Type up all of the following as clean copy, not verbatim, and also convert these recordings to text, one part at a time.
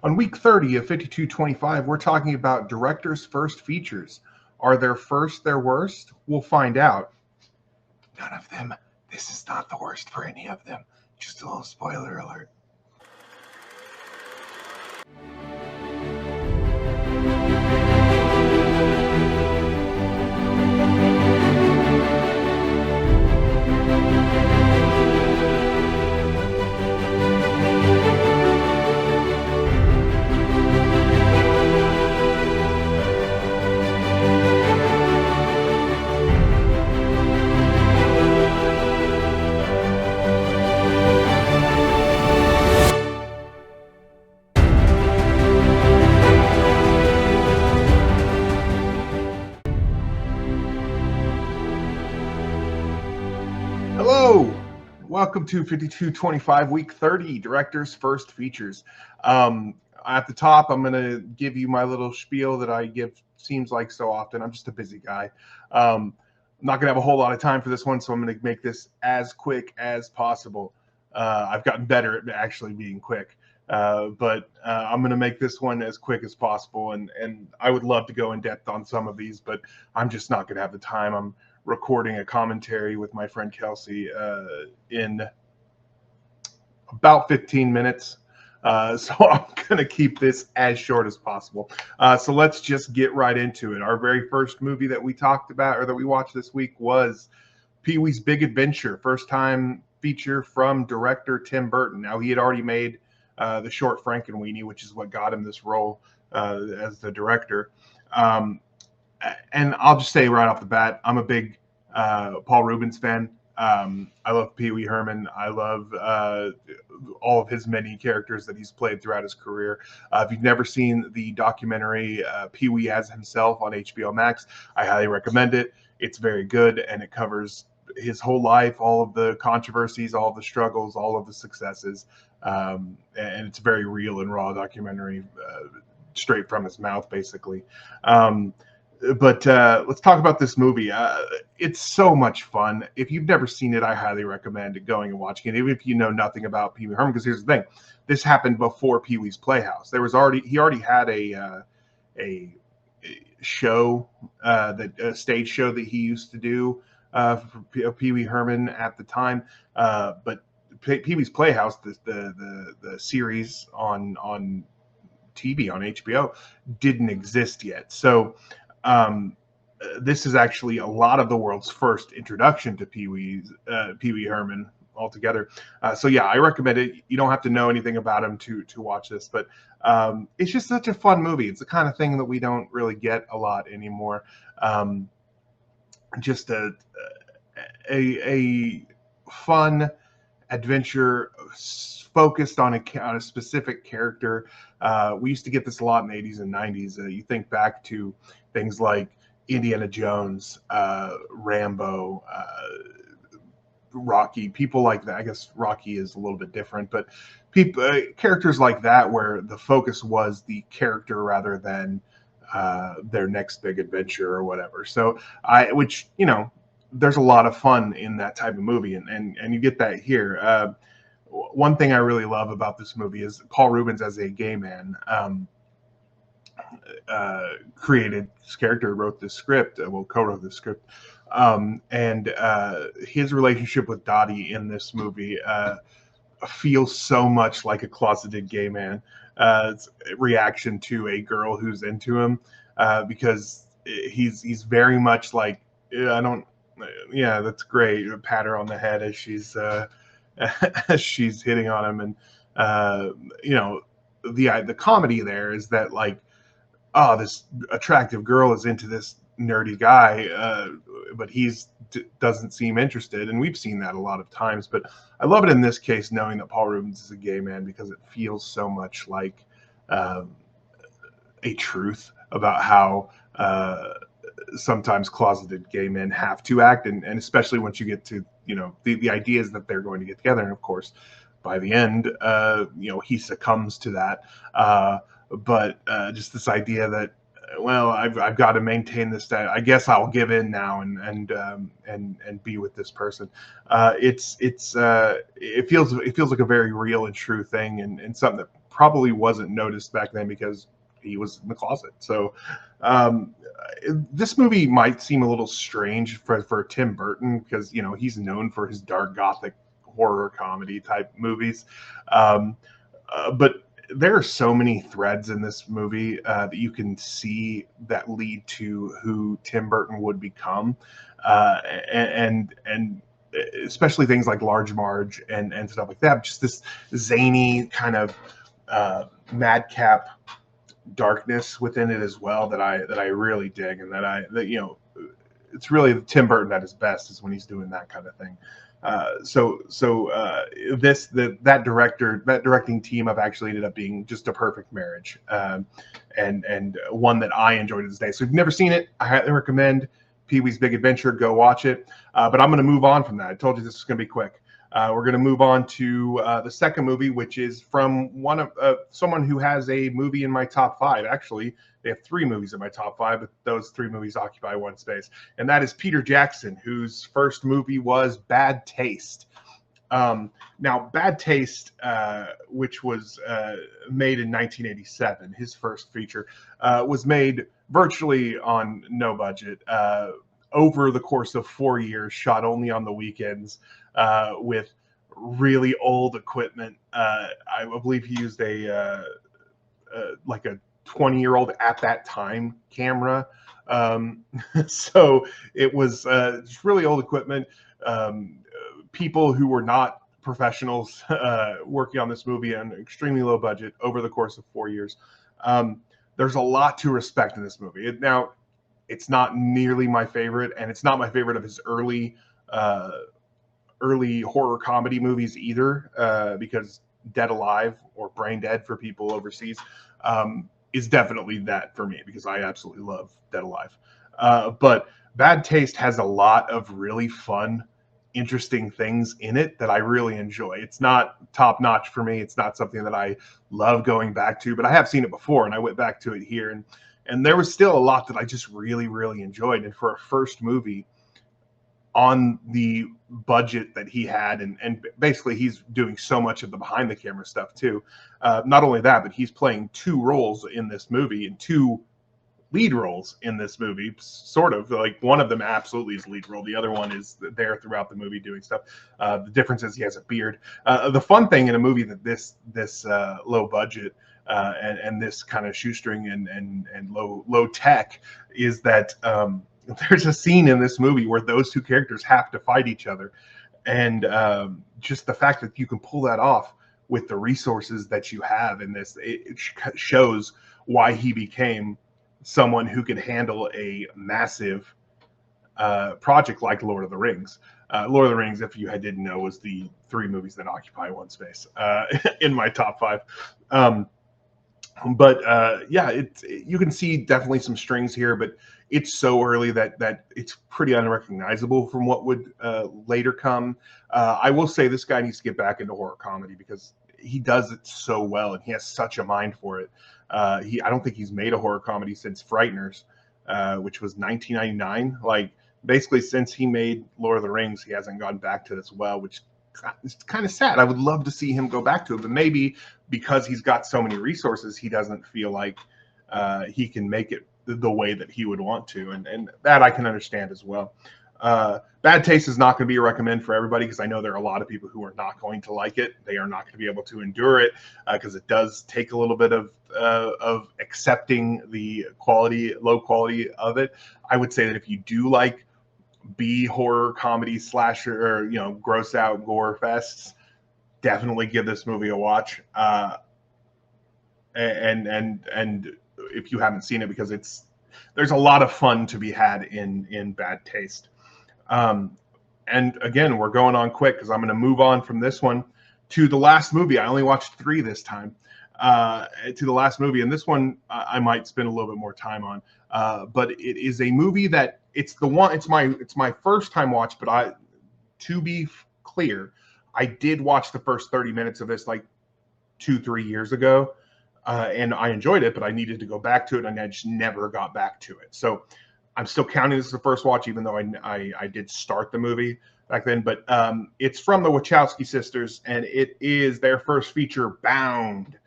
On week 30 of 5225, we're talking about directors' first features. Are their first their worst? We'll find out. None of them. This is not the worst for any of them. Just a little spoiler alert. Hello, welcome to 5225 week 30 directors first features. At the top, I'm going to give you my little spiel that I give seems like so often. I'm just a busy guy. I'm not going to have a whole lot of time for this one, so I'm going to make this as quick as possible. I've gotten better at actually being quick, but I'm going to make this one as quick as possible. And I would love to go in depth on some of these, but I'm just not going to have the time. I'm recording a commentary with my friend Kelsey in about 15 minutes. So I'm going to keep this as short as possible. So let's just get right into it. Our very first movie that we talked about or that we watched this week was Pee-wee's Big Adventure, first time feature from director Tim Burton. Now, he had already made the short Frankenweenie, which is what got him this role as the director. And I'll just say right off the bat, I'm a big Paul Reubens fan. I love Pee Wee Herman. I love all of his many characters that he's played throughout his career. If you've never seen the documentary Pee Wee as himself on HBO Max, I highly recommend it. It's very good, and it covers his whole life, all of the controversies, all of the struggles, all of the successes. And it's a very real and raw documentary, straight from his mouth, basically. But let's talk about this movie. It's so much fun. If you've never seen it, I highly recommend going and watching it, even if you know nothing about Pee Wee Herman. Because here's the thing: this happened before Pee Wee's Playhouse. He already had a show, a stage show that he used to do for Pee Wee Herman at the time. But Pee Wee's Playhouse, the series on TV on HBO, didn't exist yet. So this is actually a lot of the world's first introduction to Pee Wee Herman altogether. So yeah, I recommend it. You don't have to know anything about him to watch this, but it's just such a fun movie. It's the kind of thing that we don't really get a lot anymore. Just a fun adventure focused on a specific character. We used to get this a lot in the 80s and 90s. You think back to things like Indiana Jones, Rambo, Rocky, people like that. I guess Rocky is a little bit different, but characters like that where the focus was the character rather than their next big adventure or whatever. So which, there's a lot of fun in that type of movie, and you get that here. One thing I really love about this movie is Paul Reubens as a gay man created this character, wrote this script, co-wrote this script, and his relationship with Dottie in this movie feels so much like a closeted gay man. It's a reaction to a girl who's into him, because he's very much like, yeah, that's great. Pat her on the head as she's she's hitting on him, and the comedy there is that, like, oh, this attractive girl is into this nerdy guy, but doesn't seem interested, and we've seen that a lot of times. But I love it in this case, knowing that Paul Reubens is a gay man, because it feels so much like a truth about how sometimes closeted gay men have to act, and especially once you get to the ideas that they're going to get together, and of course by the end he succumbs to that, but just this idea that, well, I've got to maintain this, that I guess I'll give in now and be with this person. It feels like a very real and true thing, and something that probably wasn't noticed back then because he was in the closet. So this movie might seem a little strange for Tim Burton because, you know, he's known for his dark gothic horror comedy type movies. But there are so many threads in this movie that you can see that lead to who Tim Burton would become. And especially things like Large Marge and stuff like that. Just this zany kind of madcap darkness within it as well that I really dig, and that you know, it's really Tim Burton at his best is when he's doing that kind of thing. That directing team have actually ended up being just a perfect marriage, and one that I enjoyed to this day. So if you've never seen it, I highly recommend Pee-wee's Big Adventure. Go watch it. But I'm going to move on from that. I told you this was going to be quick. We're going to move on to the second movie, which is from someone who has a movie in my top 5. Actually, they have 3 movies in my top 5, but those 3 movies occupy one space. And that is Peter Jackson, whose first movie was Bad Taste. Now, Bad Taste, which was made in 1987, his first feature, was made virtually on no budget, over the course of 4 years, shot only on the weekends, with really old equipment. I believe he used like a 20-year-old at that time camera. So it was just really old equipment. People who were not professionals working on this movie on an extremely low budget over the course of 4 years. There's a lot to respect in this movie. Now, it's not nearly my favorite, and it's not my favorite of his early horror comedy movies either, because Dead Alive, or Brain Dead for people overseas, is definitely that for me, because I absolutely love Dead Alive. But Bad Taste has a lot of really fun, interesting things in it that I really enjoy. It's not top notch for me. It's not something that I love going back to, but I have seen it before, and I went back to it here, and there was still a lot that I just really, really enjoyed. And for a first movie on the budget that he had, and basically he's doing so much of the behind the camera stuff too. Not only that, but he's playing 2 roles in this movie, and 2 lead roles in this movie, sort of. Like, one of them absolutely is lead role. The other one is there throughout the movie doing stuff. The difference is he has a beard. The fun thing in a movie that this low budget and this kind of shoestring and low tech is that there's a scene in this movie where those 2 characters have to fight each other, and just the fact that you can pull that off with the resources that you have in this, it shows why he became someone who could handle a massive project like Lord of the Rings. Lord of the Rings, if you didn't know, was the 3 movies that occupy one space in my top 5. Yeah, you can see definitely some strings here, but it's so early that it's pretty unrecognizable from what would later come. I will say this guy needs to get back into horror comedy because he does it so well, and he has such a mind for it. I don't think he's made a horror comedy since Frighteners, which was 1999. Like, basically since he made Lord of the Rings, he hasn't gone back to this well, which is kind of sad. I would love to see him go back to it, but maybe because he's got so many resources, he doesn't feel like he can make it the way that he would want to, and that I can understand as well. Bad Taste is not going to be a recommend for everybody, because I know there are a lot of people who are not going to like it. They are not going to be able to endure it, because it does take a little bit of accepting the low quality of it. I would say that if you do like B horror comedy slasher, or gross out gore fests, definitely give this movie a watch. And if you haven't seen it, because there's a lot of fun to be had in Bad Taste. And again, we're going on quick because I'm going to move on from this one to the last movie. I only watched 3 this time. To the last movie, and this one I might spend a little bit more time on. But it is a movie that it's my first time watch. But to be clear, I did watch the first 30 minutes of this like 2-3 years ago, and I enjoyed it. But I needed to go back to it, and I just never got back to it. So I'm still counting this as the first watch, even though I did start the movie back then. But it's from the Wachowski Sisters, and it is their first feature, Bound.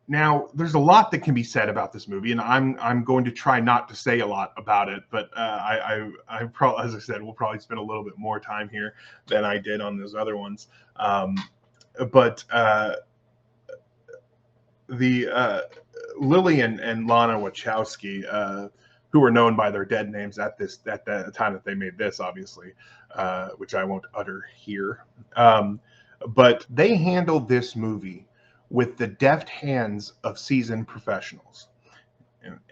Now, there's a lot that can be said about this movie, and I'm going to try not to say a lot about it. But I probably, as I said, we'll probably spend a little bit more time here than I did on those other ones. But Lily and Lana Wachowski, who were known by their dead names at the time that they made this, obviously, which I won't utter here. But they handled this movie with the deft hands of seasoned professionals.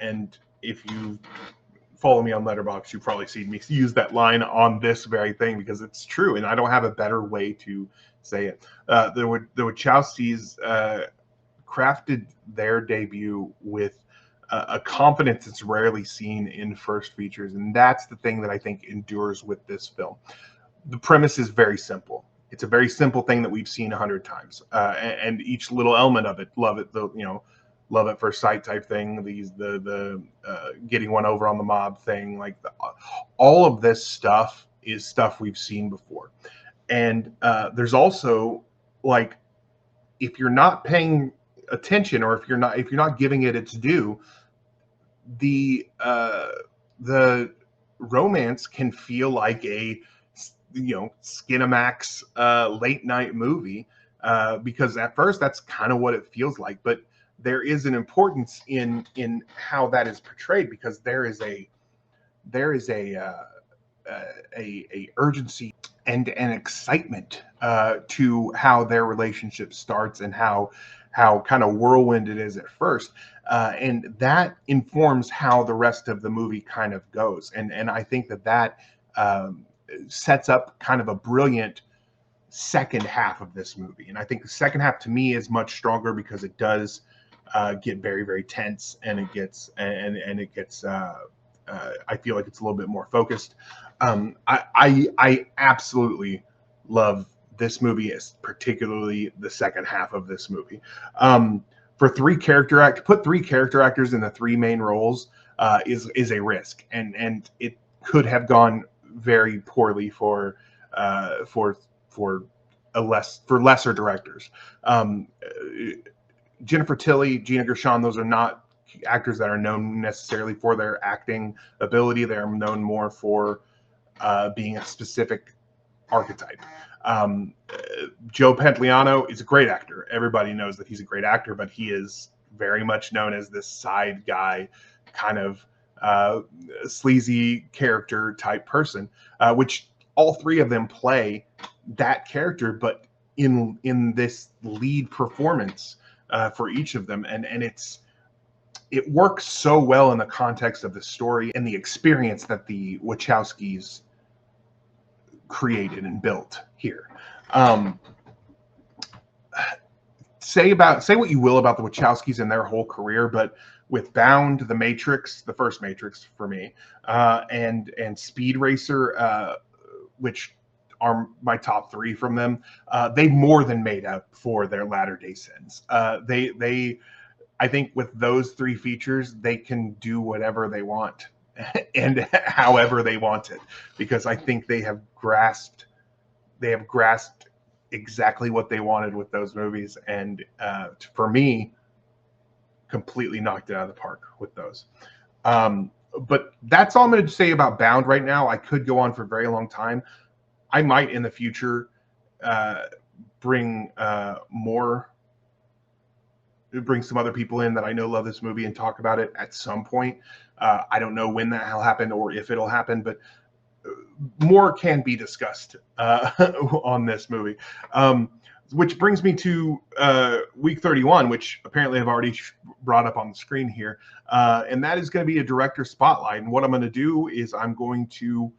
And if you follow me on Letterboxd, you've probably seen me use that line on this very thing because it's true, and I don't have a better way to say it. The Wachowskis crafted their debut with a confidence that's rarely seen in first features, and that's the thing that I think endures with this film. The premise is very simple. It's a very simple thing that we've seen 100 times, and each little element of it, love at first sight type thing. The getting one over on the mob thing, all of this stuff is stuff we've seen before. And there's also, like, if you're not paying attention, or if you're not giving it its due, the romance can feel like a Skinamax late night movie, because at first that's kind of what it feels like, but there is an importance in how that is portrayed, because there is a urgency and an excitement to how their relationship starts, and how kind of whirlwind it is at first, and that informs how the rest of the movie kind of goes, and I think that sets up kind of a brilliant second half of this movie. And I think the second half to me is much stronger because it does get very, very tense, and it gets I feel like it's a little bit more focused. I absolutely love this movie, particularly the second half of this movie. For put three character actors in the three main roles is a risk, and it could have gone very poorly for lesser directors. Jennifer Tilly, Gina Gershon, those are not actors that are known necessarily for their acting ability. They are known more for being a specific archetype. Joe Pantoliano is a great actor. Everybody knows that he's a great actor, but he is very much known as this side guy, kind of sleazy character type person, which all three of them play that character, but in this lead performance for each of them, and it works so well in the context of the story and the experience that the Wachowskis created and built here. Say what you will about the Wachowskis and their whole career, but with Bound, The Matrix, the first Matrix for me, and Speed Racer, which are my top three from them, they more than made up for their latter-day sins. I think with those three features, they can do whatever they want and however they want it, because I think they have grasped exactly what they wanted with those movies, and for me, completely knocked it out of the park with those. But that's all I'm going to say about Bound right now. I could go on for a very long time. I might in the future bring some other people in that I know love this movie and talk about it at some point. I don't know when that will happen or if it'll happen, but more can be discussed on this movie. Which brings me to week 31, which apparently I've already brought up on the screen here. And that is going to be a director spotlight. And what I'm going to do is I'm going to,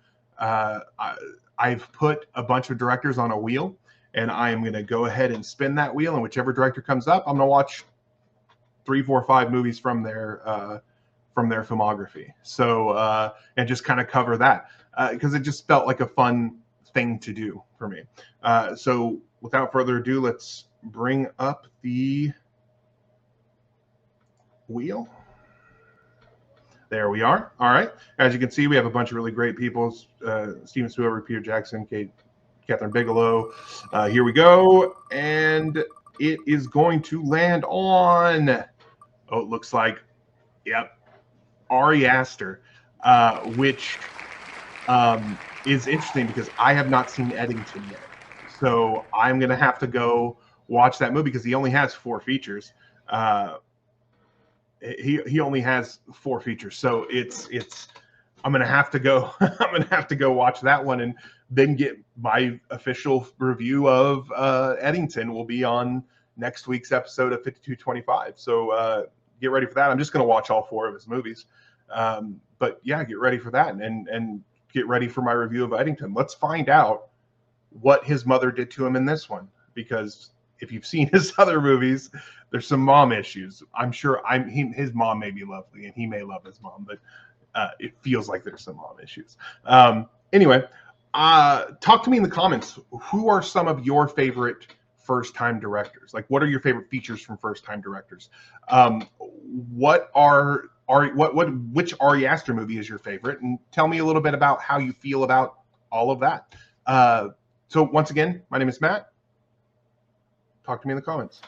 I've put a bunch of directors on a wheel, and I am going to go ahead and spin that wheel. And whichever director comes up, I'm going to watch 3, 4, 5 movies from their filmography. So, and just kind of cover that because it just felt like a fun thing to do for me. So without further ado, let's bring up the wheel. There we are. All right. As you can see, we have a bunch of really great people. Steven Spielberg, Peter Jackson, Catherine Bigelow. Here we go. And it is going to land on, oh, it looks like, yep, Ari Aster, which is interesting because I have not seen Eddington yet. So I'm going to have to go watch that movie because he only has 4 features. He only has 4 features. So I'm going to have to go, I'm going to have to go watch that one, and then get my official review of Eddington will be on next week's episode of 5225. So get ready for that. I'm just going to watch all 4 of his movies. But yeah, get ready for that, and get ready for my review of Eddington. Let's find out what his mother did to him in this one, because if you've seen his other movies, there's some mom issues. I'm sure his mom may be lovely and he may love his mom, but it feels like there's some mom issues. Anyway, talk to me in the comments. Who are some of your favorite first-time directors? Like, what are your favorite features from first-time directors? Which Ari Aster movie is your favorite? And tell me a little bit about how you feel about all of that. So once again, my name is Matt. Talk to me in the comments.